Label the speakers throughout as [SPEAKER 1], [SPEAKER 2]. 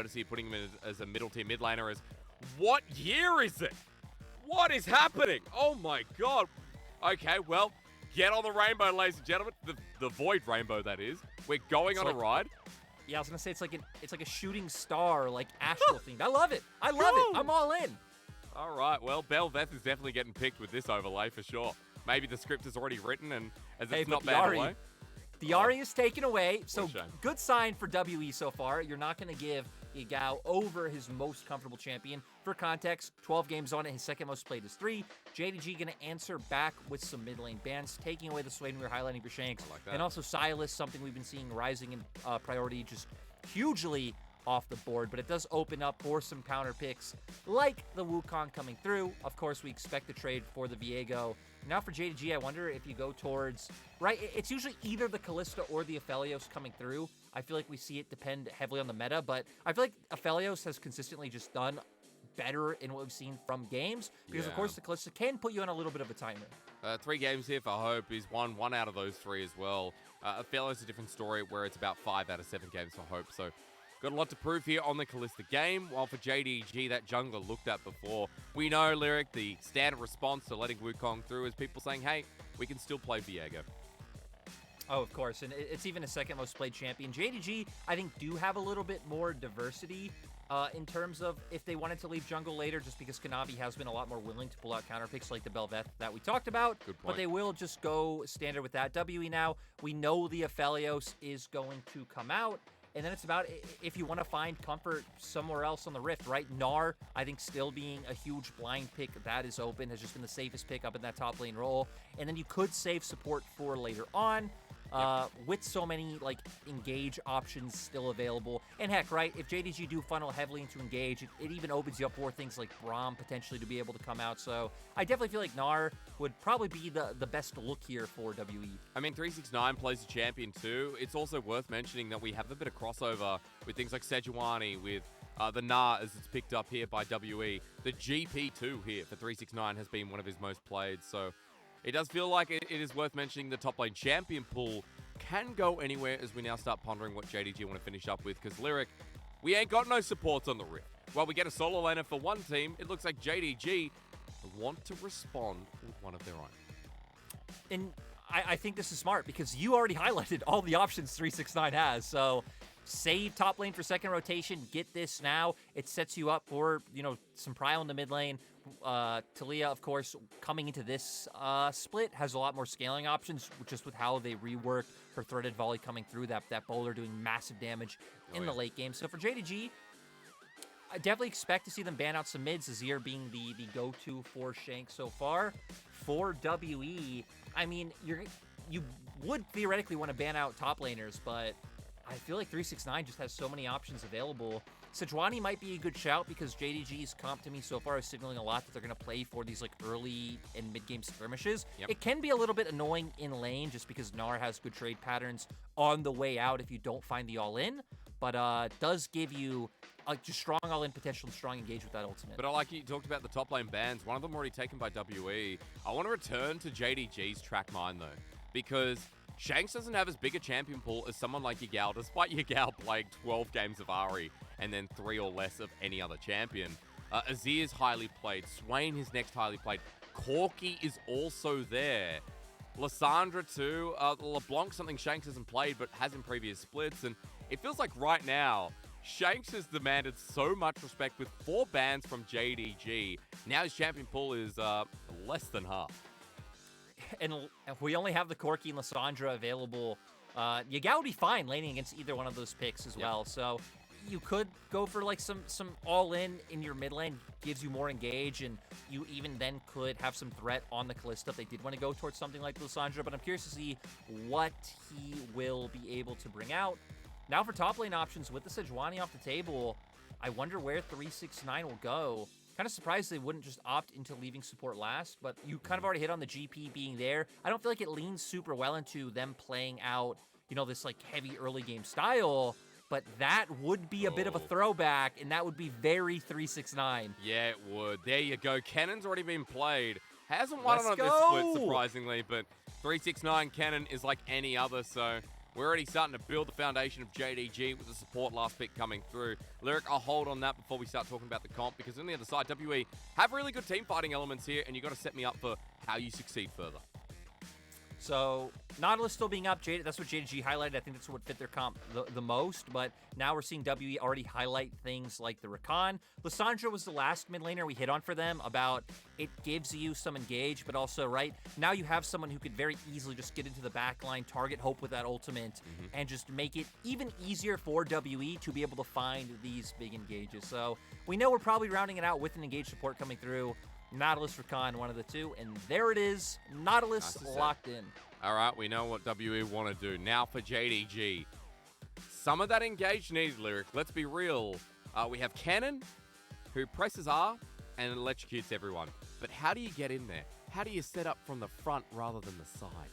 [SPEAKER 1] courtesy of putting him as a middle tier mid laner. As what year is it? What is happening? Oh my god. Okay, well, get on the rainbow, ladies and gentlemen. The void rainbow, that is. We're going on a ride.
[SPEAKER 2] Yeah, I was gonna say it's like a shooting star, like astral themed. I love it. I love it. I'm all in.
[SPEAKER 1] All right, well, Belveth is definitely getting picked with this overlay for sure. Maybe the script is already written, and as it's not bad away.
[SPEAKER 2] The Ahri is taken away, so good sign for WE so far. You're not going to give Yagao over his most comfortable champion. For context, 12 games on it, his second most played is 3. JDG going to answer back with some mid lane bans, taking away the Swain we were highlighting for Shanks.
[SPEAKER 1] Like that.
[SPEAKER 2] And also Silas, something we've been seeing rising in priority just hugely off the board, but it does open up for some counter picks like the Wukong coming through. Of course, we expect the trade for the Viego. Now for JDG, I wonder if you go towards, right, it's usually either the Kalista or the Aphelios coming through. I feel like we see it depend heavily on the meta, but I feel like Aphelios has consistently just done better in what we've seen from games, because of course the Kalista can put you on a little bit of a timer.
[SPEAKER 1] 3 games here for Hope. He's won 1 out of those 3 as well. Aphelios is a different story where it's about 5 out of 7 games for Hope, so got a lot to prove here on the Kalista game, while for JDG, that jungler looked at before. We know, Lyric, the standard response to letting Wukong through is people saying, hey, we can still play Viego.
[SPEAKER 2] Oh, of course, and it's even a second most played champion. JDG, I think, do have a little bit more diversity in terms of if they wanted to leave jungle later, just because Kanavi has been a lot more willing to pull out counter picks like the Belveth that we talked about.
[SPEAKER 1] Good point.
[SPEAKER 2] But they will just go standard with that. WE now, we know the Aphelios is going to come out. And then it's about if you want to find comfort somewhere else on the Rift, right? Gnar, I think, still being a huge blind pick that is open, has just been the safest pick up in that top lane role. And then you could save support for later on. With so many like engage options still available. And heck, right, if JDG do funnel heavily into engage, it even opens you up for things like Braum potentially to be able to come out. So I definitely feel like Gnar would probably be the best look here for WE.
[SPEAKER 1] I mean, 369 plays the champion too. It's also worth mentioning that we have a bit of crossover with things like Sejuani, with the Gnar as it's picked up here by WE. The GP2 here for 369 has been one of his most played, so it does feel like it is worth mentioning the top lane champion pool can go anywhere as we now start pondering what JDG want to finish up with, because Lyric, we ain't got no supports on the Rift. While we get a solo laner for one team, it looks like JDG want to respond with one of their own.
[SPEAKER 2] And I think this is smart because you already highlighted all the options 369 has, so save top lane for second rotation, get this now. It sets you up for, some prio in the mid lane. Talia, of course, coming into this split, has a lot more scaling options, just with how they reworked her threaded volley coming through, that bowler doing massive damage in the late game. So for JDG, I definitely expect to see them ban out some mids, Azir being the go-to for Shank so far. For WE, I mean, you would theoretically want to ban out top laners, but I feel like 369 just has so many options available. Sejuani might be a good shout because JDG's comp to me so far is signaling a lot that they're going to play for these like early and mid-game skirmishes. Yep. It can be a little bit annoying in lane just because Gnar has good trade patterns on the way out if you don't find the all-in, but does give you just strong all-in potential and strong engage with that ultimate.
[SPEAKER 1] But I like you talked about the top lane bans. One of them already taken by WE. I want to return to JDG's track mine though, because Shanks doesn't have as big a champion pool as someone like Yagao, despite Yagao playing 12 games of Ahri and then 3 or less of any other champion. Azir is highly played. Swain is next highly played. Corki is also there. Lissandra too. LeBlanc, something Shanks hasn't played but has in previous splits. And it feels like right now, Shanks has demanded so much respect with 4 bans from JDG. Now his champion pool is less than half.
[SPEAKER 2] And we only have the Corki and Lissandra available. Yagao would be fine laning against either one of those picks as well. So you could go for like some all-in in your mid lane, gives you more engage, and you even then could have some threat on the Kalista if they did want to go towards something like Lissandra. But I'm curious to see what he will be able to bring out. Now for top lane options with the Sejuani off the table, I wonder where 369 will go. Kind of surprised they wouldn't just opt into leaving support last, but you kind of already hit on the GP being there. I don't feel like it leans super well into them playing out, this like heavy early game style, but that would be a bit of a throwback, and that would be very 369.
[SPEAKER 1] Yeah, it would. There you go. Cannon's already been played. Hasn't won on this split, surprisingly, but 369 Cannon is like any other, so We're already starting to build the foundation of JDG with the support last pick coming through. Lyric, I'll hold on that before we start talking about the comp, because on the other side, WE have really good team fighting elements here, and you got to set me up for how you succeed further.
[SPEAKER 2] So Nautilus still being up, that's what JDG highlighted. I think that's what fit their comp the most. But now we're seeing WE already highlight things like the Rakan. Lissandra was the last mid laner we hit on for them about it gives you some engage, but also, right, now you have someone who could very easily just get into the back line, target Hope with that ultimate, and just make it even easier for WE to be able to find these big engages. So we know we're probably rounding it out with an engage support coming through. Nautilus, Rakan, one of the two, and there it is. Nautilus locked in.
[SPEAKER 1] All right, we know what WE want to do. Now for JDG. Some of that engage needed, Lyric. Let's be real. We have Cannon, who presses R and electrocutes everyone. But how do you get in there? How do you set up from the front rather than the side?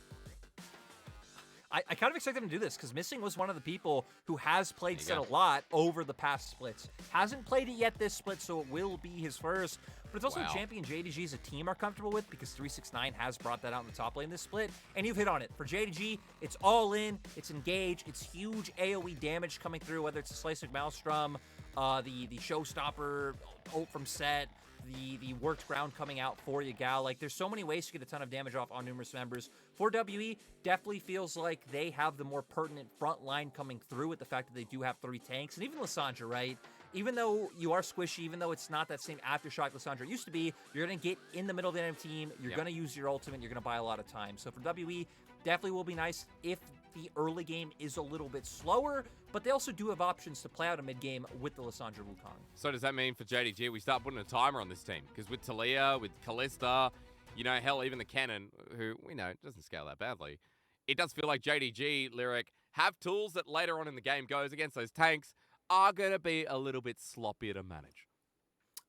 [SPEAKER 2] I kind of expect them to do this because Missing was one of the people who has played Set a lot over the past splits. Hasn't played it yet this split, so it will be his first. But it's also a champion JDG as a team are comfortable with because 369 has brought that out in the top lane this split. And you've hit on it. For JDG, it's all in, it's engage, it's huge AoE damage coming through, whether it's a Slice of Maelstrom, the Showstopper ult from Set, the worked ground coming out for Yagao. Like, there's so many ways to get a ton of damage off on numerous members. For WE, definitely feels like they have the more pertinent front line coming through with the fact that they do have 3 tanks. And even Lissandra, right? Even though you are squishy, even though it's not that same aftershock Lissandra used to be, you're going to get in the middle of the enemy team, you're going to use your ultimate, you're going to buy a lot of time. So for WE, definitely will be nice if the early game is a little bit slower, but they also do have options to play out a mid game with the Lissandra Wukong.
[SPEAKER 1] So does that mean for JDG we start putting a timer on this team? Because with Talia, with Kalista, you know, hell, even the Cannon, who we know doesn't scale that badly, it does feel like JDG, Lyric, have tools that later on in the game goes against those tanks are going to be a little bit sloppier to manage.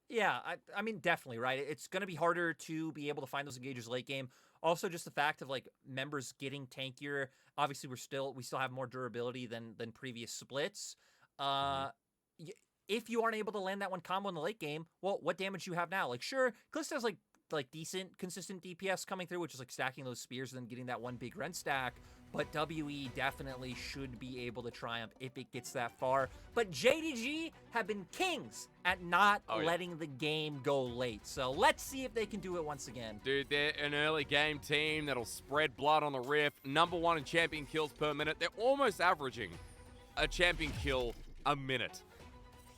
[SPEAKER 2] Yeah, I mean, definitely, right? It's going to be harder to be able to find those engages late game. Also, just the fact of, like, members getting tankier. Obviously, we still have more durability than previous splits. If you aren't able to land that one combo in the late game, well, what damage do you have now? Like, sure, Kalista has, like decent, consistent DPS coming through, which is, like, stacking those spears and then getting that one big rend stack. But WE definitely should be able to triumph if it gets that far. But JDG have been kings at not letting the game go late. So let's see if they can do it once again.
[SPEAKER 1] Dude, they're an early game team that'll spread blood on the rift. #1 in champion kills per minute. They're almost averaging a champion kill a minute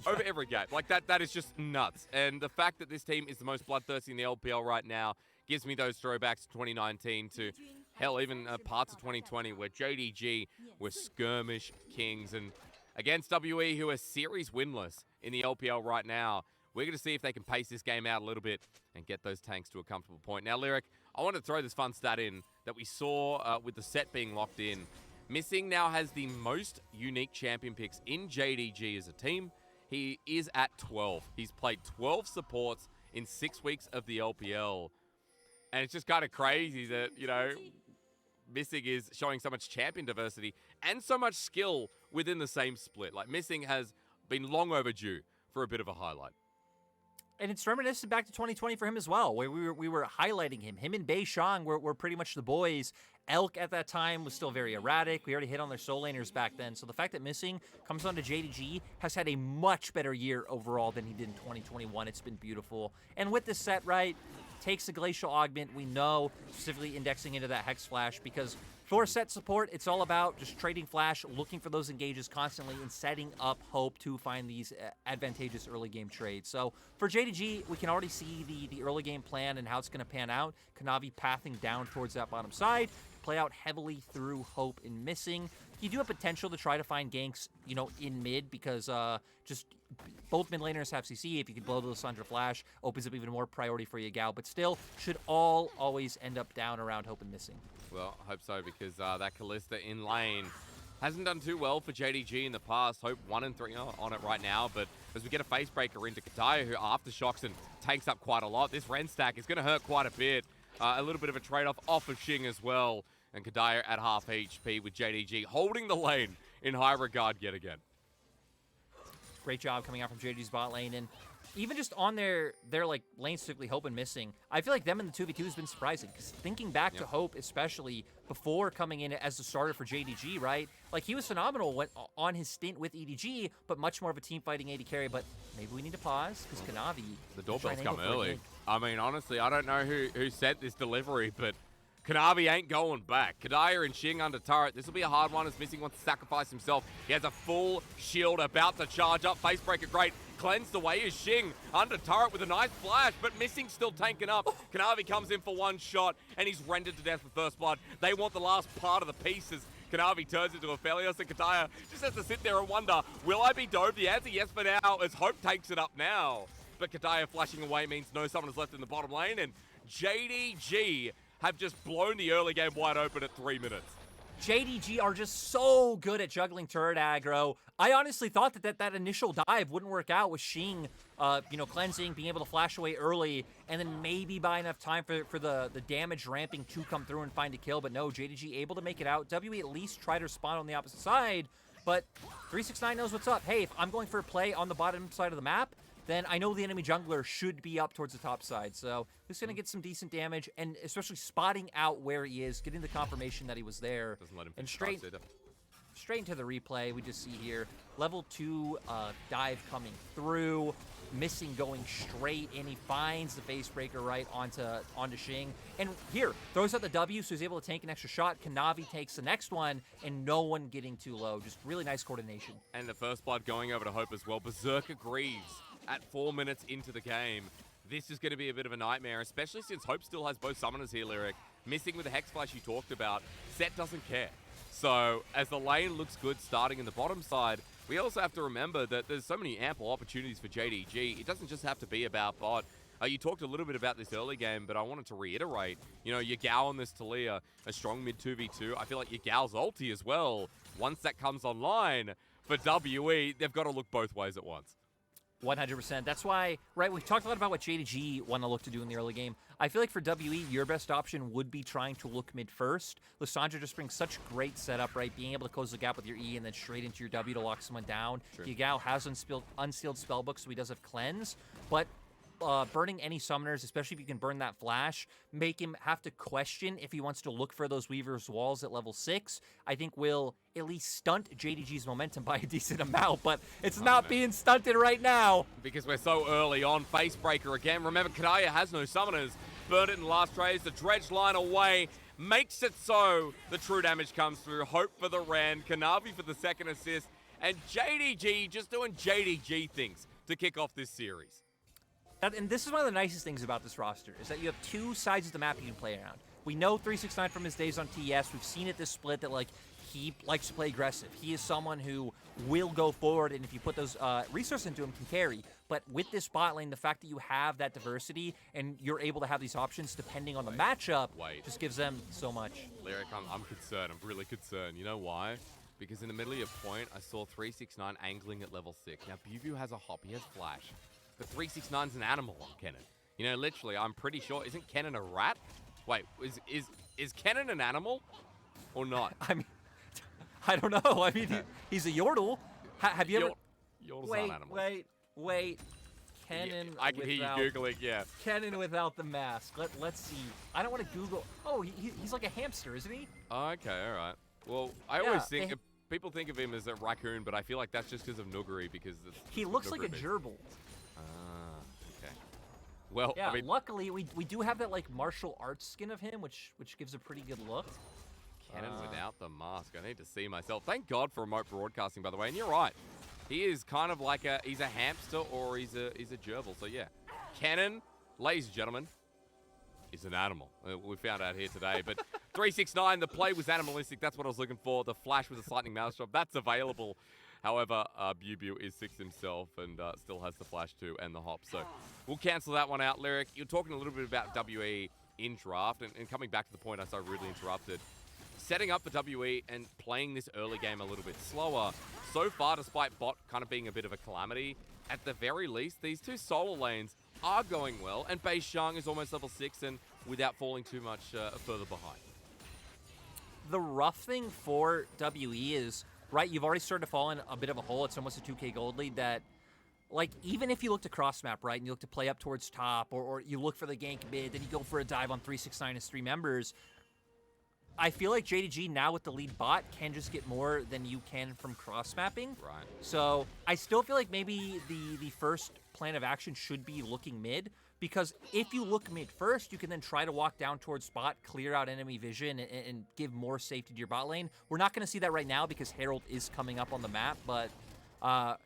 [SPEAKER 1] over every game. Like, that is just nuts. And the fact that this team is the most bloodthirsty in the LPL right now gives me those throwbacks to 2019 to, hell, even parts of 2020 where JDG were skirmish kings. And against WE, who are series winless in the LPL right now, we're going to see if they can pace this game out a little bit and get those tanks to a comfortable point. Now, Lyric, I want to throw this fun stat in that we saw with the set being locked in. Missing now has the most unique champion picks in JDG as a team. He is at 12. He's played 12 supports in 6 weeks of the LPL. And it's just kind of crazy that, you know, Missing is showing so much champion diversity and so much skill within the same split. Like, Missing has been long overdue for a bit of a highlight.
[SPEAKER 2] And it's reminiscent back to 2020 for him as well, where we were highlighting him. Him and Bei Shang were pretty much the boys. Elk at that time was still very erratic. We already hit on their soul laners back then. So the fact that Missing comes on to JDG has had a much better year overall than he did in 2021. It's been beautiful. And with this set, right, takes the Glacial Augment, we know, specifically indexing into that Hex Flash, because for set support, it's all about just trading Flash, looking for those engages constantly, and setting up Hope to find these advantageous early game trades. So for JDG, we can already see the early game plan and how it's going to pan out. Kanavi pathing down towards that bottom side, play out heavily through Hope and Missing. You do have potential to try to find ganks, you know, in mid, because just both mid laners have CC. If you could blow the Lissandra Flash, opens up even more priority for Yagao, but still should always end up down around Hope and Missing.
[SPEAKER 1] Well, I hope so, because that Kalista in lane hasn't done too well for JDG in the past. Hope 1 and 3 on it right now, but as we get a face breaker into Kadaya, who aftershocks and takes up quite a lot, this Ren stack is going to hurt quite a bit. A little bit of a trade-off off of Xing as well, and Kadaya at half HP with JDG holding the lane in high regard yet again.
[SPEAKER 2] Great job coming out from JDG's bot lane. And even just on their like lane strictly Hope and missing, I feel like them in the 2v2 has been surprising. Because thinking back to Hope, especially before coming in as the starter for JDG, right? Like, he was phenomenal on his stint with EDG, but much more of a team fighting AD carry. But maybe we need to pause because Kanavi.
[SPEAKER 1] The doorbell's come early. I mean, honestly, I don't know who sent this delivery, but Kanavi ain't going back. Kadaya and Xing under turret. This will be a hard one as Missing wants to sacrifice himself. He has a full shield about to charge up. Facebreaker great. Cleansed away is Xing under turret with a nice flash, but Missing still tanking up. Kanavi comes in for one shot, and he's rendered to death with first blood. They want the last part of the pieces. Kanavi turns into a Aphelios, and Kadaya just has to sit there and wonder, will I be dove? The answer, yes for now, as Hope takes it up now. But Kadaya flashing away means no summoners left in the bottom lane, and JDG have just blown the early game wide open at 3 minutes.
[SPEAKER 2] JDG are just so good at juggling turret aggro. I honestly thought that initial dive wouldn't work out with Xing, cleansing, being able to flash away early, and then maybe buy enough time for the damage ramping to come through and find a kill. But no, JDG able to make it out. WE at least tried to respond on the opposite side, but 369 knows what's up. Hey, if I'm going for a play on the bottom side of the map, then I know the enemy jungler should be up towards the top side. So he's going to get some decent damage, and especially spotting out where he is, getting the confirmation that he was there.
[SPEAKER 1] Doesn't let him
[SPEAKER 2] and straight into the replay, we just see here, level 2 dive coming through, Missing going straight in. He finds the Facebreaker right onto Xing. And here, throws out the W, so he's able to tank an extra shot. Kanavi takes the next one, and no one getting too low. Just really nice coordination.
[SPEAKER 1] And the first blood going over to Hope as well. Berserker Greaves at 4 minutes into the game. This is going to be a bit of a nightmare, especially since Hope still has both summoners here, Lyric. Missing with the Hex Flash you talked about. Set doesn't care. So, as the lane looks good starting in the bottom side, we also have to remember that there's so many ample opportunities for JDG. It doesn't just have to be about bot. You talked a little bit about this early game, but I wanted to reiterate, Yagao on this Talia, a strong mid 2v2. I feel like Yagao's ulti as well. Once that comes online for WE, they've got to look both ways at once.
[SPEAKER 2] 100%. That's why, right, we've talked a lot about what JDG want to look to do in the early game. I feel like for WE, your best option would be trying to look mid first. Lissandra just brings such great setup, right? Being able to close the gap with your E and then straight into your W to lock someone down.
[SPEAKER 1] Sure.
[SPEAKER 2] Yagao has unsealed spellbook, so he does have cleanse. But burning any summoners, especially if you can burn that flash, make him have to question if he wants to look for those Weaver's Walls at level 6, I think will at least stunt JDG's momentum by a decent amount, but it's not being stunted right now.
[SPEAKER 1] Because we're so early on. Facebreaker again. Remember, Kadaya has no summoners. Burned it in the last raise. The dredge line away. Makes it so the true damage comes through. Hope for the Rand. Kanavi for the second assist. And JDG just doing JDG things to kick off this series.
[SPEAKER 2] And this is one of the nicest things about this roster, is that you have two sides of the map you can play around. We know 369 from his days on TS. We've seen it this split that, like, he likes to play aggressive. He is someone who will go forward, and if you put those resources into him, can carry. But with this bot lane, the fact that you have that diversity and you're able to have these options depending on the matchup just gives them so much.
[SPEAKER 1] Lyric, I'm concerned. I'm really concerned. You know why? Because in the middle of your point, I saw 369 angling at level 6. Now, Buvio has a hop. He has flash. But 369's an animal on Kennen. Literally, I'm pretty sure. Isn't Kennen a rat? Wait, is Kennen an animal or not?
[SPEAKER 2] I mean, I don't know. I mean, he's a Yordle. Have you ever...
[SPEAKER 1] Yordles aren't animals.
[SPEAKER 2] Wait. Kennen
[SPEAKER 1] I can hear you Googling, yeah.
[SPEAKER 2] Kennen without the mask. Let's see. I don't want to Google... Oh, he's like a hamster, isn't he?
[SPEAKER 1] Oh, okay, all right. Well, I always think... People think of him as a raccoon, but I feel like that's just because of Nuguri, because...
[SPEAKER 2] He looks like a gerbil.
[SPEAKER 1] Okay. Well,
[SPEAKER 2] yeah,
[SPEAKER 1] I mean,
[SPEAKER 2] luckily we do have that like martial arts skin of him, which gives a pretty good look.
[SPEAKER 1] Kennen without the mask. I need to see myself. Thank God for remote broadcasting, by the way. And you're right. He is kind of like he's a hamster or he's a gerbil. So yeah, Kennen, ladies and gentlemen, is an animal. We found out here today. But 369, the play was animalistic. That's what I was looking for. The flash with the lightning mouse drop. That's available. However, Bubu is 6 himself and still has the flash too and the hop. So we'll cancel that one out, Lyric. You're talking a little bit about WE in draft and coming back to the point I so rudely interrupted. Setting up for WE and playing this early game a little bit slower. So far, despite bot kind of being a bit of a calamity, at the very least, these two solo lanes are going well. And Bei Shang is almost level 6 and without falling too much further behind.
[SPEAKER 2] The rough thing for WE is... Right, you've already started to fall in a bit of a hole. It's almost a 2K gold lead that like, even if you look to cross map, right, and you look to play up towards top, or you look for the gank mid, then you go for a dive on 369 as 3 members, I feel like JDG now with the lead bot can just get more than you can from cross mapping.
[SPEAKER 1] Right.
[SPEAKER 2] So I still feel like maybe the first plan of action should be looking mid, because if you look mid first, you can then try to walk down towards bot, clear out enemy vision, and give more safety to your bot lane. We're not going to see that right now because Herald is coming up on the map, but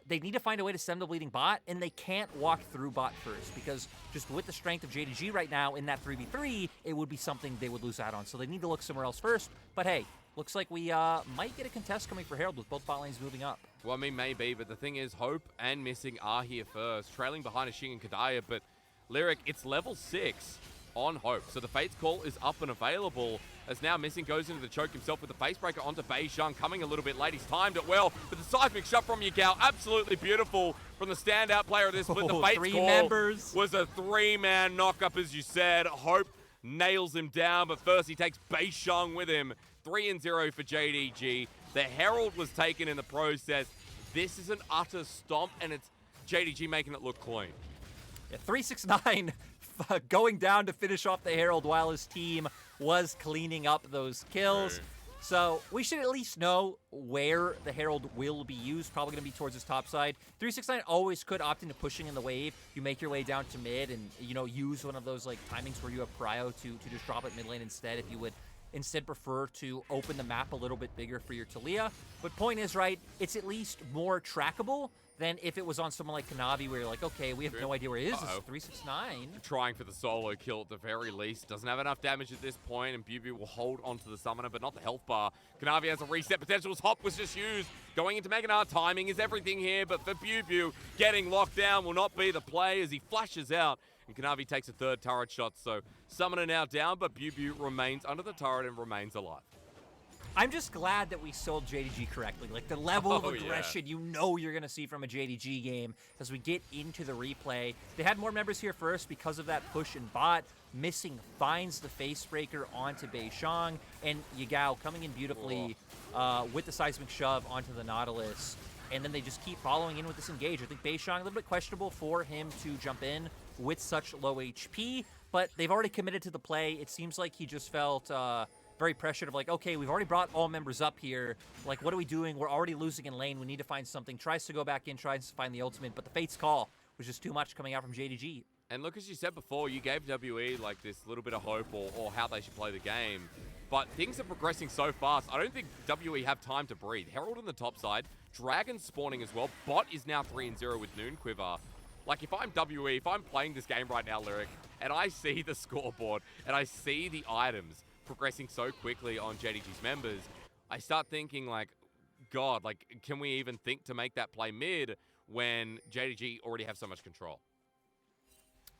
[SPEAKER 2] they need to find a way to stem the bleeding bot, and they can't walk through bot first, because just with the strength of JDG right now in that 3v3, it would be something they would lose out on. So they need to look somewhere else first. But hey, looks like we might get a contest coming for Herald with both bot lanes moving up.
[SPEAKER 1] Well, I mean, maybe, but the thing is, Hope and Missing are here first, trailing behind a Shing and Kadaya, but Lyric, it's level 6 on Hope. So the Fate's Call is up and available, as now Missing goes into the choke himself with the Facebreaker onto Beishang, coming a little bit late. He's timed it well, but the seismic shot from Yagao, absolutely beautiful from the standout player of this split. The Fate's Call was a 3-man knock-up, as you said. Hope nails him down, but first he takes Beishang with him. 3-0 for JDG. The Herald was taken in the process. This is an utter stomp, and it's JDG making it look clean.
[SPEAKER 2] Yeah, 369 going down to finish off the Herald while his team was cleaning up those kills. So we should at least know where the Herald will be used. Probably going to be towards his top side. 369 always could opt into pushing in the wave. You make your way down to mid and, you know, use one of those like timings where you have prio to just drop it mid lane instead, if you would instead prefer to open the map a little bit bigger for your Talia. But point is, right, it's at least more trackable than if it was on someone like Kanavi, where you're like, okay, we have no idea where he is. This is 369.
[SPEAKER 1] Trying for the solo kill at the very least. Doesn't have enough damage at this point, and Bubu will hold onto the summoner, but not the health bar. Kanavi has a reset potential. His hop was just used. Going into Meganar, timing is everything here, but for Bubu, getting locked down will not be the play as he flashes out, and Kanavi takes a third turret shot. So summoner now down, but Bubu remains under the turret and remains alive.
[SPEAKER 2] I'm just glad that we sold JDG correctly. Like, the level of aggression you know you're going to see from a JDG game as we get into the replay. They had more members here first because of that push and bot. Missing finds the Facebreaker onto Beishang, and Yagao coming in beautifully with the seismic shove onto the Nautilus. And then they just keep following in with this engage. I think Beishang, a little bit questionable for him to jump in with such low HP, but they've already committed to the play. It seems like he just felt very pressured of like, okay, we've already brought all members up here. Like, what are we doing? We're already losing in lane. We need to find something. Tries to go back in, tries to find the ultimate, but the Fate's Call was just too much coming out from JDG.
[SPEAKER 1] And look, as you said before, you gave WE like this little bit of hope or how they should play the game. But things are progressing so fast. I don't think WE have time to breathe. Herald on the top side, Dragon spawning as well. Bot is now 3-0 with Noon Quiver. Like, if I'm WE, if I'm playing this game right now, Lyric, and I see the scoreboard and I see the items progressing so quickly on JDG's members, I start thinking like, God, like, can we even think to make that play mid when JDG already have so much control?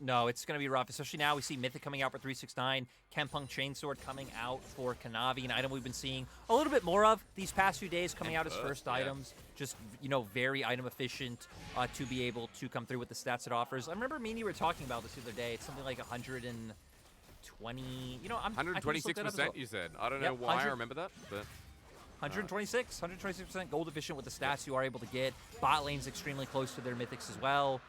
[SPEAKER 2] No, it's going to be rough, especially now we see Mythic coming out for 369, Kempung Chainsword coming out for Kanavi, an item we've been seeing a little bit more of these past few days, coming out as first items. Just, you know, very item efficient to be able to come through with the stats it offers. I remember me and you were talking about this the other day. It's something like 120, you know,
[SPEAKER 1] 126% you said. I don't know why I remember that, but
[SPEAKER 2] 126% gold efficient with the stats you are able to get. Bot lane's extremely close to their mythics as well.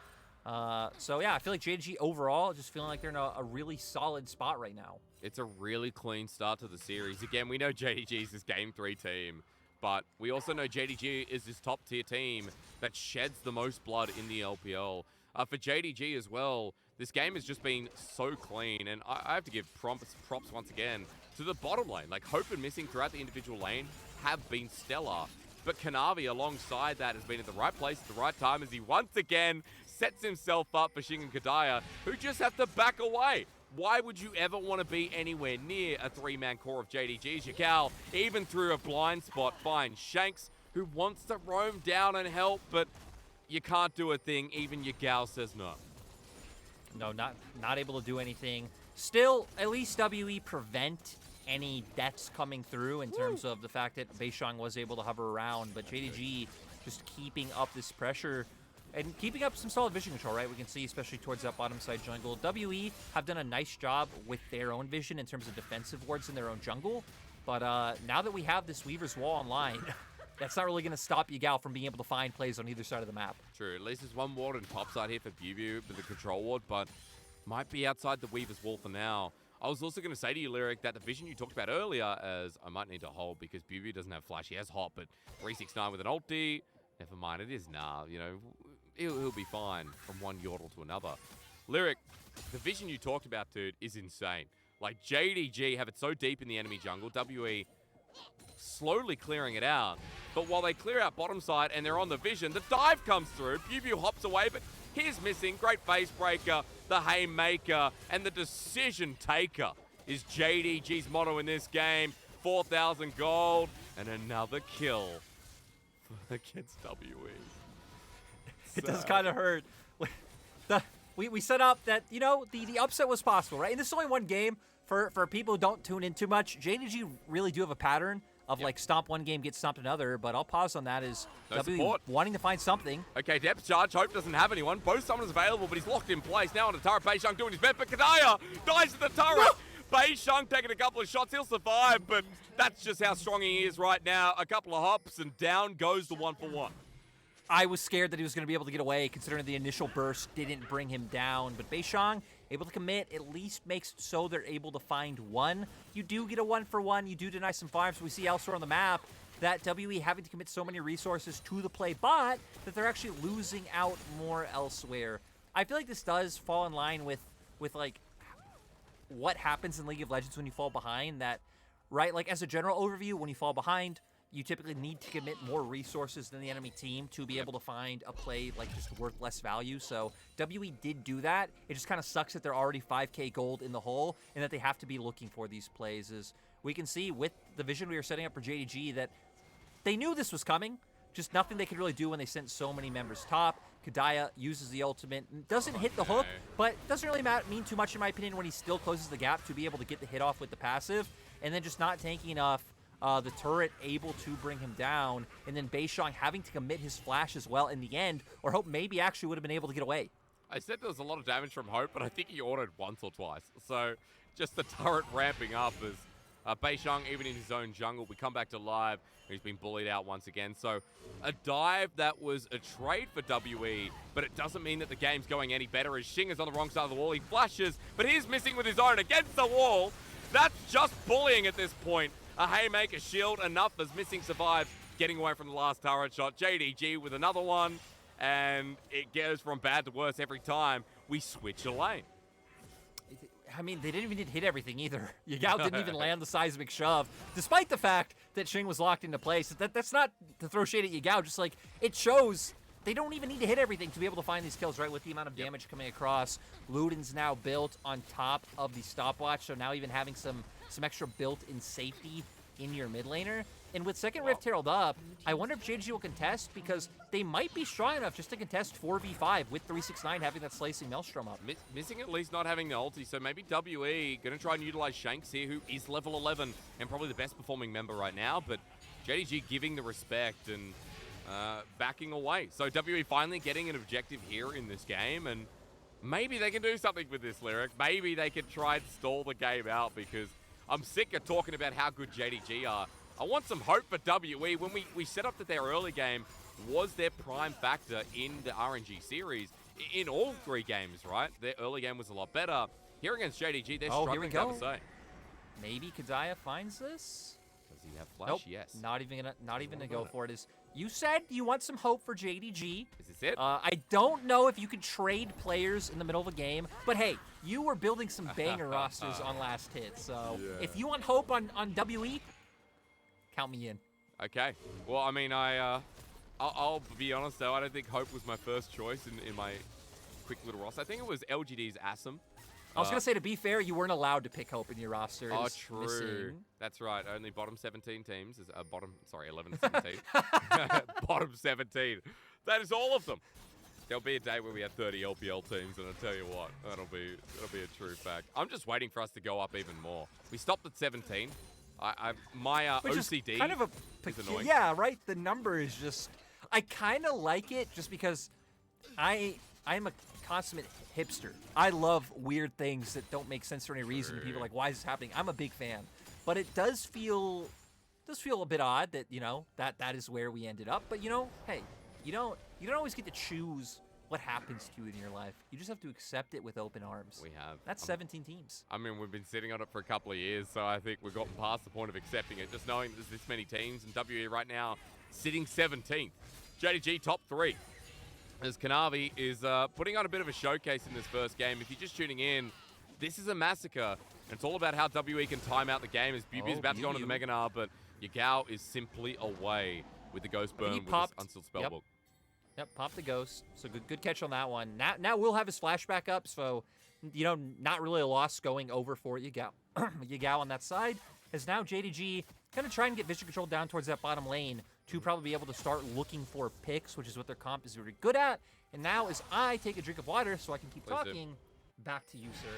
[SPEAKER 2] So yeah, I feel like JDG overall just feeling like they're in a really solid spot right now.
[SPEAKER 1] It's a really clean start to the series. Again, we know JDG is this Game 3 team, but we also know JDG is this top tier team that sheds the most blood in the LPL. For JDG as well, this game has just been so clean, and I have to give props once again to the bottom lane. Like, Hope and Missing throughout the individual lane have been stellar, but Kanavi alongside that has been at the right place at the right time as he once again sets himself up for Shing and Kadaya, who just have to back away. Why would you ever want to be anywhere near a three-man core of JDG's? Yagao, even through a blind spot, finds Shanks, who wants to roam down and help, but you can't do a thing. Even Yagao says no.
[SPEAKER 2] No, not able to do anything. Still, at least WE prevent any deaths coming through in terms of the fact that Beishang was able to hover around, but JDG just keeping up this pressure and keeping up some solid vision control, right? We can see, especially towards that bottom side jungle. WE have done a nice job with their own vision in terms of defensive wards in their own jungle, but now that we have this Weaver's Wall online, that's not really going to stop Yagao from being able to find plays on either side of the map.
[SPEAKER 1] True. At least there's one ward and topside here for Bubu with the control ward, but might be outside the Weaver's wall for now. I was also going to say to you, Lyric, that the vision you talked about earlier, as I might need to hold because Bubu doesn't have flash. He has hot, but 369 with an ulti. Never mind, it is nah. You know, he'll be fine from one Yordle to another. Lyric, the vision you talked about, dude, is insane. Like, JDG have it so deep in the enemy jungle. WE slowly clearing it out. But while they clear out bottom side and they're on the vision, the dive comes through. Bubu hops away, but he's missing. Great face breaker, the haymaker, and the decision taker is JDG's motto in this game. 4,000 gold and another kill against WE.
[SPEAKER 2] It does kind of hurt. We set up that, you know, the upset was possible, right? And this is only one game. For people who don't tune in too much, JDG really do have a pattern of like stomp one game, get stomped another, but I'll pause on that as W wanting to find something.
[SPEAKER 1] Okay, depth charge. Hope doesn't have anyone. Both summoners available, but he's locked in place. Now on the turret, Beishang doing his best, but Kadaya dies at the turret. Beishang taking a couple of shots. He'll survive, but that's just how strong he is right now. A couple of hops, and down goes the 1-for-1.
[SPEAKER 2] I was scared that he was going to be able to get away, considering the initial burst didn't bring him down. But Beishang, able to commit, at least makes so they're able to find one. You do get a 1-for-1. You do deny some farms. We see elsewhere on the map that WE having to commit so many resources to the play, but that they're actually losing out more elsewhere. I feel like this does fall in line with like what happens in League of Legends when you fall behind. That, right? Like as a general overview, when you fall behind, you typically need to commit more resources than the enemy team to be able to find a play like just worth less value. So WE did do that. It just kind of sucks that they're already 5k gold in the hole and that they have to be looking for these plays. As we can see with the vision we were setting up for JDG, that they knew this was coming, just nothing they could really do when they sent so many members top. Kadaya uses the ultimate, doesn't hit the hook, but doesn't really mean too much in my opinion when he still closes the gap to be able to get the hit off with the passive, and then just not tanking enough. The turret able to bring him down, and then Beishang having to commit his flash as well in the end, or Hope maybe actually would have been able to get away.
[SPEAKER 1] I said there was a lot of damage from Hope, but I think he ordered once or twice. So just the turret ramping up as Beishang, even in his own jungle, we come back to live. He's been bullied out once again. So a dive that was a trade for WE, but it doesn't mean that the game's going any better as Shing is on the wrong side of the wall. He flashes, but he's missing with his own against the wall. That's just bullying at this point. A haymaker shield, enough as Missing survives, getting away from the last turret shot. JDG with another one, and it goes from bad to worse every time. We switch a lane.
[SPEAKER 2] I mean, they didn't even hit everything either. Yagao didn't even land the seismic shove, despite the fact that Shing was locked into place. That's not to throw shade at Yagao, just like it shows they don't even need to hit everything to be able to find these kills, right? With the amount of damage coming across. Luden's now built on top of the stopwatch, so now even having some extra built-in safety in your mid laner. And with second Rift Herald up, I wonder if JDG will contest, because they might be strong enough just to contest 4v5 with 369 having that slicing Maelstrom up.
[SPEAKER 1] Missing at least not having the ulti, so maybe WE going to try and utilize Shanks here, who is level 11 and probably the best performing member right now, but JDG giving the respect and backing away. So WE finally getting an objective here in this game, and maybe they can do something with this, Lyric. Maybe they can try and stall the game out, because I'm sick of talking about how good JDG are. I want some hope for WE. When we set up that their early game was their prime factor in the RNG series, in all three games, right? Their early game was a lot better. Here against JDG, they're struggling to have a say.
[SPEAKER 2] Maybe Kadaya finds this?
[SPEAKER 1] Does he have flash?
[SPEAKER 2] Nope.
[SPEAKER 1] Yes.
[SPEAKER 2] Not even gonna go for it. You said you want some hope for JDG.
[SPEAKER 1] Is this it?
[SPEAKER 2] I don't know if you could trade players in the middle of a game, but hey, you were building some banger rosters on last hit, so if you want hope on WE, count me in.
[SPEAKER 1] Okay. Well, I mean, I'll be honest though, I don't think Hope was my first choice in my quick little roster. I think it was LGD's Assam.
[SPEAKER 2] I was going to say, to be fair, you weren't allowed to pick Hope in your roster.
[SPEAKER 1] Oh, true.
[SPEAKER 2] Missing.
[SPEAKER 1] That's right. Only bottom 17 teams. 11 to 17. Bottom 17. That is all of them. There'll be a day where we have 30 LPL teams, and I'll tell you what, that'll be a true fact. I'm just waiting for us to go up even more. We stopped at 17. My
[SPEAKER 2] Which
[SPEAKER 1] OCD
[SPEAKER 2] is kind of
[SPEAKER 1] is annoying.
[SPEAKER 2] Yeah, right? The number is just... I kind of like it just because I'm a consummate hipster. I love weird things that don't make sense for any reason. People are like, why is this happening? I'm a big fan. But it does feel does feel a bit odd that, that is where we ended up. But, hey, you don't always get to choose what happens to you in your life. You just have to accept it with open arms.
[SPEAKER 1] We have.
[SPEAKER 2] That's 17 teams.
[SPEAKER 1] I mean, we've been sitting on it for a couple of years, so I think we've gotten past the point of accepting it, just knowing there's this many teams, and WE right now sitting 17th. JDG top 3. As Kanavi is putting on a bit of a showcase in this first game. If you're just tuning in, this is a massacre. And it's all about how WE can time out the game, as Bubu's about to go into the Mega Gnar, but Yagao is simply away with the Ghost Burn with his Unsealed Spellbook.
[SPEAKER 2] Yep, pop the Ghost. So good catch on that one. Now we'll have his flashback up, so, not really a loss going over for Yagao. Yagao on that side, as now JDG kind of trying to get vision control down towards that bottom lane to probably be able to start looking for picks, which is what their comp is really good at. And now as I take a drink of water so I can keep talking, back to you, sir.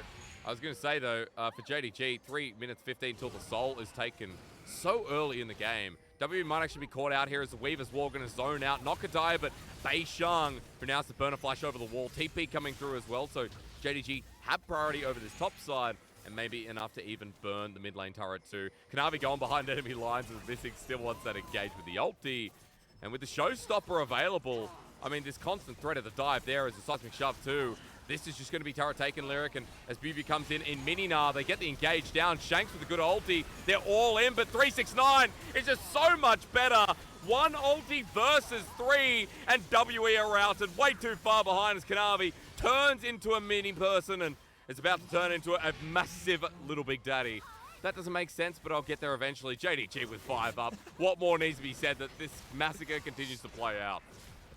[SPEAKER 1] I was going to say, though, for JDG, 3 minutes 15 till the soul is taken so early in the game. W might actually be caught out here as the Weaver's Wall going to zone out. Not Kadai, but Bei Shang pronounced the burner flash over the wall. TP coming through as well, so JDG have priority over this top side, and maybe enough to even burn the mid lane turret too. Kanavi going behind enemy lines as Missing still wants that engage with the ulti. And with the showstopper available, I mean, this constant threat of the dive there is a seismic shove too. This is just going to be turret taken, Lyric, and as Bubu comes in Mini-Gnar, they get the engage down. Shanks with a good ulti. They're all in, but 369 is just so much better. 1 ulti versus 3, and WE are routed way too far behind as Kanavi turns into a mini person and is about to turn into a massive little Big Daddy. That doesn't make sense, but I'll get there eventually. JDG with 5 up. What more needs to be said that this massacre continues to play out?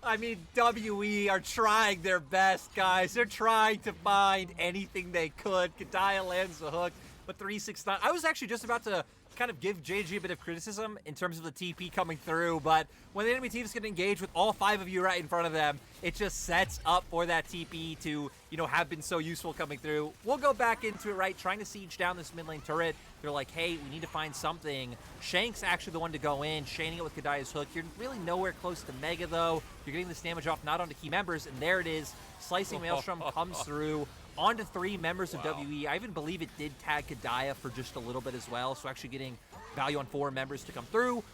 [SPEAKER 2] I mean, WE are trying their best, guys. They're trying to find anything they could. Kadaya lands the hook, but 369. I was actually just about to kind of give JG a bit of criticism in terms of the TP coming through, but when the enemy team is going to engage with all 5 of you right in front of them, it just sets up for that TP to, have been so useful coming through. We'll go back into it, right? Trying to siege down this mid lane turret. They're like, hey, we need to find something. Shank's actually the one to go in, chaining it with Kadaya's hook. You're really nowhere close to Mega, though. You're getting this damage off not onto key members, and there it is. Slicing Maelstrom comes through. Onto 3 members of WE. I even believe it did tag Kadaya for just a little bit as well, so actually getting value on 4 members to come through.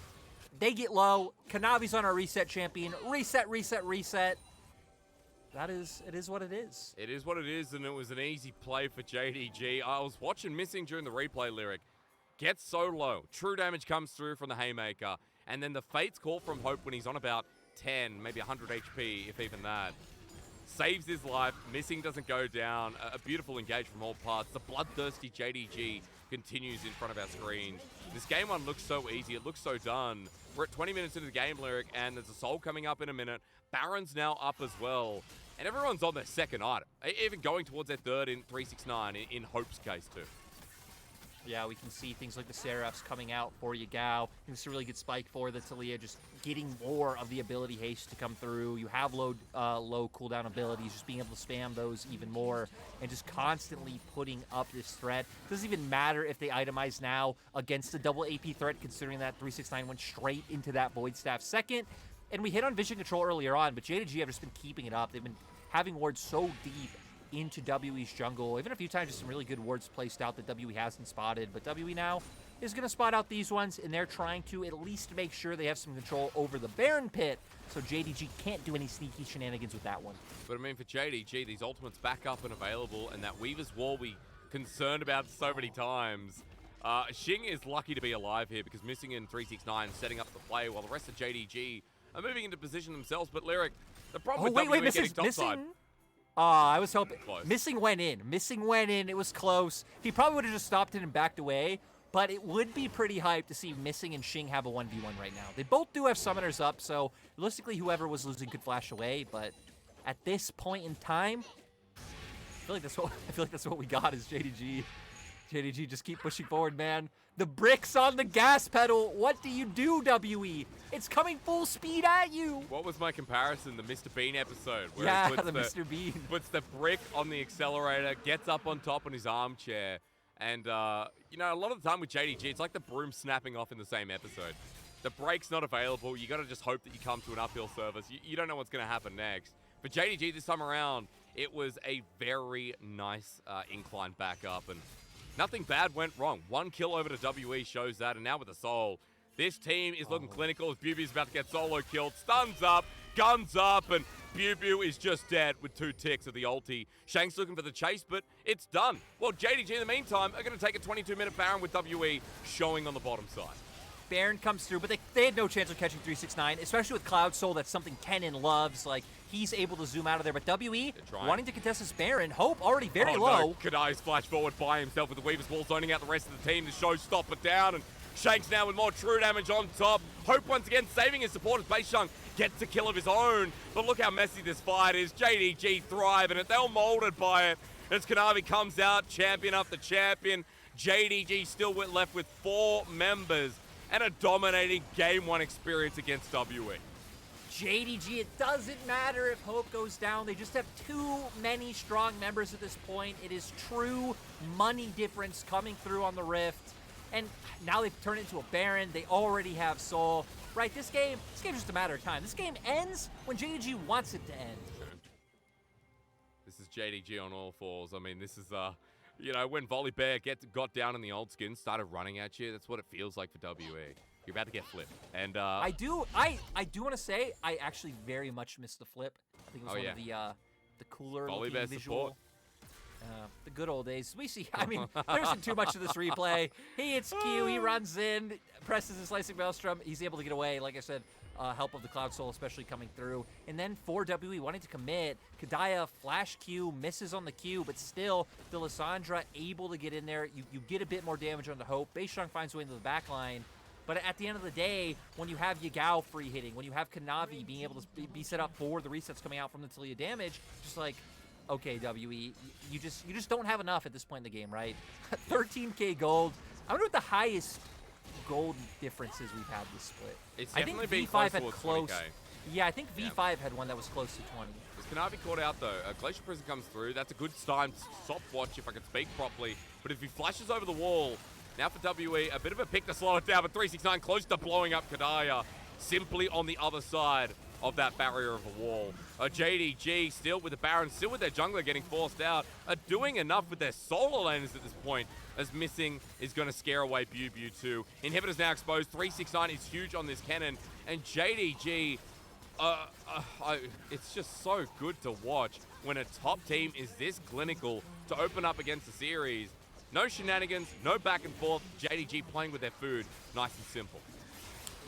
[SPEAKER 2] They get low. Kanavi's on our reset champion. Reset, reset, reset. It is what it is.
[SPEAKER 1] It is what it is, and it was an easy play for JDG. I was watching Missing during the replay, Lyric. Gets so low. True damage comes through from the Haymaker, and then the Fate's Call from Hope when he's on about 10, maybe 100 HP, if even that. Saves his life. Missing doesn't go down. A beautiful engage from all parts. The bloodthirsty JDG continues in front of our screen. This game 1 looks so easy. It looks so done. We're at 20 minutes into the game, Lyric, and there's a soul coming up in a minute. Baron's now up as well. And everyone's on their second item. Even going towards their third in 369, in Hope's case too.
[SPEAKER 2] Yeah, we can see things like the Seraphs coming out for Yagao. It's a really good spike for the Talia, just getting more of the ability haste to come through. You have low cooldown abilities, just being able to spam those even more, and just constantly putting up this threat. Doesn't even matter if they itemize now against the double AP threat, considering that 369 went straight into that Void Staff second. And we hit on vision control earlier on, but JDG have just been keeping it up. They've been having wards so deep into WE's jungle. Even a few times, just some really good wards placed out that WE hasn't spotted. But WE now is going to spot out these ones, and they're trying to at least make sure they have some control over the Baron Pit, so JDG can't do any sneaky shenanigans with that one.
[SPEAKER 1] But I mean, for JDG, these ultimates back up and available, and that Weaver's Wall we concerned about so many times. Xing is lucky to be alive here because Missing in 369 setting up the play while the rest of JDG are moving into position themselves. But Lyric, the problem with WE getting topside.
[SPEAKER 2] I was hoping.
[SPEAKER 1] Close.
[SPEAKER 2] Missing went in. Missing went in. It was close. He probably would have just stopped it and backed away, but it would be pretty hype to see Missing and Xing have a 1v1 right now. They both do have summoners up, so realistically, whoever was losing could flash away, but at this point in time, I feel like that's what we got is JDG. JDG, just keep pushing forward, man. The bricks on the gas pedal. What do you do, WE? It's coming full speed at you.
[SPEAKER 1] What was my comparison? The Mr. Bean episode. Where
[SPEAKER 2] yeah,
[SPEAKER 1] he puts
[SPEAKER 2] the Mr. Bean.
[SPEAKER 1] Puts the brick on the accelerator, gets up on top on his armchair. And, a lot of the time with JDG, it's like the broom snapping off in the same episode. The brake's not available. You got to just hope that you come to an uphill surface. You don't know what's going to happen next. For JDG this time around, it was a very nice incline back up. And nothing bad went wrong. 1 kill over to WE shows that, and now with the soul, This team is looking clinical as Bubu's about to get solo killed. Stuns up, guns up, and Bubu is just dead with 2 ticks of the ulti. Shank's looking for the chase, but it's done. Well, JDG in the meantime are going to take a 22-minute Baron with WE showing on the bottom side.
[SPEAKER 2] Baron comes through, but they had no chance of catching 369, especially with Cloud Soul. That's something Kennen loves. Like, he's able to zoom out of there. But WE wanting to contest this Baron. Hope already very low.
[SPEAKER 1] No. Kadai's flash forward by himself with the Weaver's Wall zoning out the rest of the team. The show stop it down, and Shanks now with more true damage on top. Hope once again saving his support as Beishang gets a kill of his own. But look how messy this fight is. JDG thriving it. They're all molded by it. As Kanavi comes out, champion after champion. JDG still left with 4 members and a dominating Game 1 experience against WE.
[SPEAKER 2] JDG, it doesn't matter if Hope goes down. They just have too many strong members at this point. It is true money difference coming through on the Rift. And now they've turned it into a Baron. They already have Soul. Right, this game's just a matter of time. This game ends when JDG wants it to end.
[SPEAKER 1] This is JDG on all fours. I mean, this is, you know, when Volibear got down in the old skin, started running at you, that's what it feels like for WE. You're about to get flipped. And
[SPEAKER 2] I do want to say I actually very much missed the flip. I think it was one of the cooler looking visual.
[SPEAKER 1] Support.
[SPEAKER 2] The good old days. We see, I mean, there isn't too much of this replay. He hits Q, he runs in, presses his Slicing Maelstrom. He's able to get away. Like I said, help of the Cloud Soul especially coming through. And then for WE wanting to commit, Kadaya flash Q, misses on the Q, but still, the Lissandra able to get in there. You get a bit more damage on the Hope. Beishang finds a way into the back line. But at the end of the day, when you have Yagao free hitting, when you have Kanavi being able to be set up for the resets coming out from the Talia damage, just like, okay, WE, you just don't have enough at this point in the game, right? 13K gold. I wonder what the highest gold differences we've had this split.
[SPEAKER 1] It's
[SPEAKER 2] I think
[SPEAKER 1] definitely
[SPEAKER 2] V5
[SPEAKER 1] been
[SPEAKER 2] had
[SPEAKER 1] close.
[SPEAKER 2] close. Yeah, I think V5 had one that was close to 20.
[SPEAKER 1] Is Kanavi caught out though? Glacier Prison comes through. That's a good time soft watch if I can speak properly. But if he flashes over the wall, now for WE, a bit of a pick to slow it down, but 369 close to blowing up Kadaya, simply on the other side of that barrier of a wall. JDG still with the Baron, still with their jungler getting forced out, are doing enough with their solo laners at this point, as missing is going to scare away Bubu too. Inhibitors now exposed, 369 is huge on this cannon, and JDG, it's just so good to watch when a top team is this clinical to open up against the series. No shenanigans, no back and forth, JDG playing with their food, nice and simple.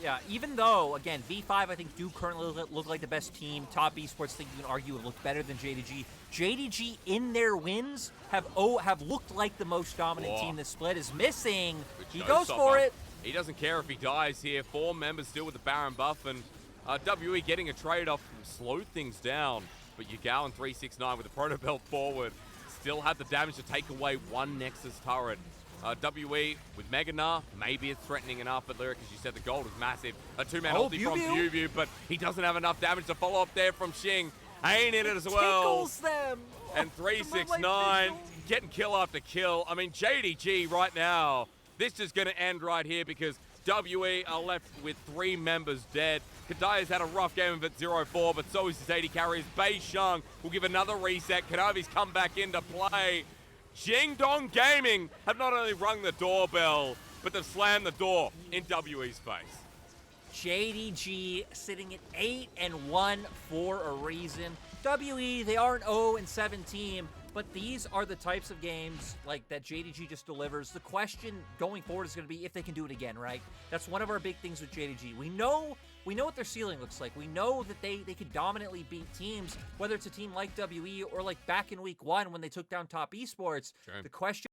[SPEAKER 2] Yeah, even though, again, V5, I think, do currently look like the best team. Top esports, think you can argue, have looked better than JDG. JDG, in their wins, have looked like the most dominant team this split. Is missing. He goes for it.
[SPEAKER 1] He doesn't care if he dies here. 4 members still with the Baron buff, and WE getting a trade-off slowed things down. But Yagao and 369 with the Proto Belt forward still have the damage to take away one Nexus turret. WE with Meganar, maybe it's threatening enough, but Lyric, as you said, the gold is massive. A 2-man ulti from Bubu, but he doesn't have enough damage to follow up there from Xing. Ain't in it as well.
[SPEAKER 2] Tickles them.
[SPEAKER 1] And 369 getting kill after kill. I mean, JDG right now, this is going to end right here because WE are left with 3 members dead. Kadaya's had a rough game of it, 0-4, but so is his 80 carries. Beishang will give another reset. Kanavi's come back into play. Jingdong Gaming have not only rung the doorbell, but they've slammed the door in WE's face.
[SPEAKER 2] JDG sitting at 8-1 for a reason. WE, they are an 0-7 team, but these are the types of games like that JDG just delivers. The question going forward is going to be if they can do it again, right? That's one of our big things with JDG. We know what their ceiling looks like. We know that they could dominantly beat teams, whether it's a team like WE or like back in week 1 when they took down Top Esports.
[SPEAKER 1] Sure.
[SPEAKER 2] The question